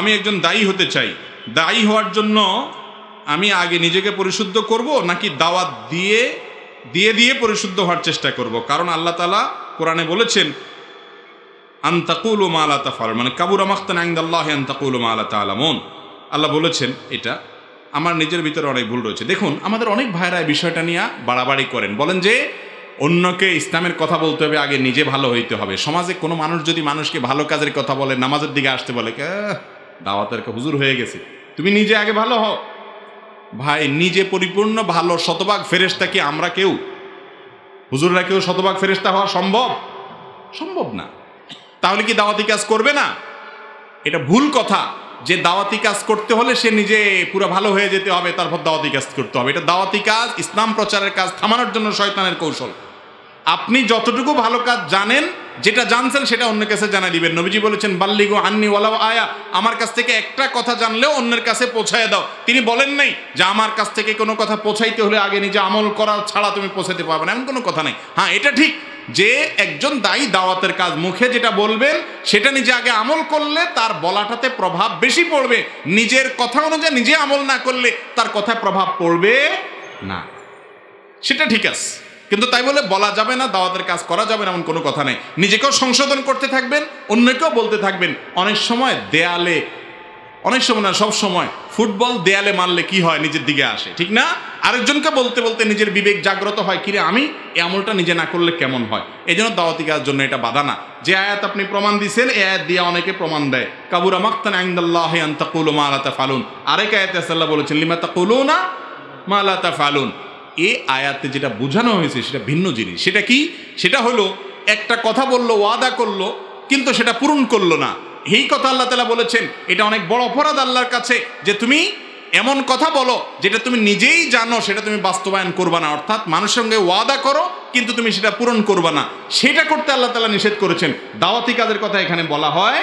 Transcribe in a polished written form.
আমি একজন দায়ী হতে চাই, দায়ী হওয়ার জন্য আমি আগে নিজেকে পরিশুদ্ধ করব নাকি দাওয়াত দিয়ে দিয়ে দিয়ে পরিশুদ্ধ হওয়ার চেষ্টা করব? কারণ আল্লাহ তাআলা কোরআনে বলেছেন আন তাকুলু মা লা তাফআলুন, মানে কাবুরা মাকতান ইনদাল্লাহি আন তাকুলু মা লা তা'লামুন। আল্লাহ বলেছেন এটা। আমার নিজের ভিতরে অনেক ভুল রয়েছে। দেখুন, আমাদের অনেক ভাইরা এই বিষয়টা নিয়ে বাড়াবাড়ি করেন, বলেন যে অন্যকে ইসলামের কথা বলতে হবে, আগে নিজে ভালো হইতে হবে। সমাজে কোনো মানুষ যদি মানুষকে ভালো কাজের কথা বলে, নামাজের দিকে আসতে বলে, দাওয়াতের হুজুর হয়ে গেছে, তুমি নিজে আগে ভালো হও। ভাই, নিজে পরিপূর্ণ ভালো শতভাগ ফেরেশতা কি আমরা কেউ? হুজুররা কেউ শতভাগ ফেরেশতা হওয়া সম্ভব? সম্ভব না। তাহলে কি দাওয়াতি কাজ করবে না? এটা ভুল কথা যে দাওয়াতি কাজ করতে হলে সে নিজে পুরো ভালো হয়ে যেতে হবে, তারপর দাওয়াতি কাজ করতে হবে। এটা দাওয়াতি কাজ, ইসলাম প্রচারের কাজ থামানোর জন্য শয়তানের কৌশল। আপনি যতটুকু ভালো কাজ জানেন, যেটা জানছেন সেটা অন্যের কাছে জানাই দিবেন। নবীজি বলেছেন বাল্লিগু আন্নি ওয়ালাউ আয়া, আমার কাছ থেকে একটা কথা জানলেও অন্যের কাছে পৌঁছায় দাও। তিনি বলেন নাই যে আমার কাছ থেকে কোনো কথা পৌঁছাইতে হলে আগে নিজে আমল করা ছাড়া তুমি পৌঁছাতে পারবে না, এমন কোনো কথা নেই। হ্যাঁ, এটা ঠিক যে একজন দায়ী দাওয়াতের কাজ মুখে যেটা বলবেন সেটা নিজে আগে আমল করলে তার বলাটাতে প্রভাব বেশি পড়বে। নিজের কথা অনুযায়ী নিজে আমল না করলে তার কথায় প্রভাব পড়বে না, সেটা ঠিক আছে। কিন্তু তাই বলে বলা যাবে না, দাওয়াতের কাজ করা যাবে না, এমন কোনো কথা নেই। নিজেকেও সংশোধন করতে থাকবেন, অন্যকেও বলতে থাকবেন। অনেক সময় দেয়ালে, অনেক সময় না, সব সময় ফুটবল দেয়ালে মারলে কি হয়, নিজের দিকে আসে, ঠিক না? আরেকজনকে বলতে বলতে নিজের বিবেক জাগ্রত হয়, কিরে আমি এই আমলটা নিজে না করলে কেমন হয়। এই জন্য দাওয়াতি কাজের জন্য এটা বাধা না। যে আয়াত আপনি প্রমাণ দিয়েছেন, এই আয়াত দিয়ে অনেকে প্রমাণ দেয়, কাবুরা মাকতান ইনদাল্লাহি আন তাকুলু মা লা তাফআলুন। আরেক আয়াতে আল্লাহ বলেছেন লিমা তাকুলুনা মা লা তাফআলুন। এই আয়াতে যেটা বোঝানো হয়েছে সেটা ভিন্ন জিনিস। সেটা কি? সেটা হলো একটা কথা বললো, ওয়াদা করলো, কিন্তু সেটা পূরণ করলো না। এই কথা আল্লাহ তাআলা বলেছেন এটা অনেক বড় অপরাধ আল্লাহর কাছে, যে তুমি এমন কথা বলো যেটা তুমি নিজেই জানো সেটা তুমি বাস্তবায়ন করবা না। অর্থাৎ মানুষের সঙ্গে ওয়াদা করো কিন্তু তুমি সেটা পূরণ করবা না, সেটা করতে আল্লাহ তাআলা নিষেধ করেছেন। দাওয়াতি কাজের কথা এখানে বলা হয়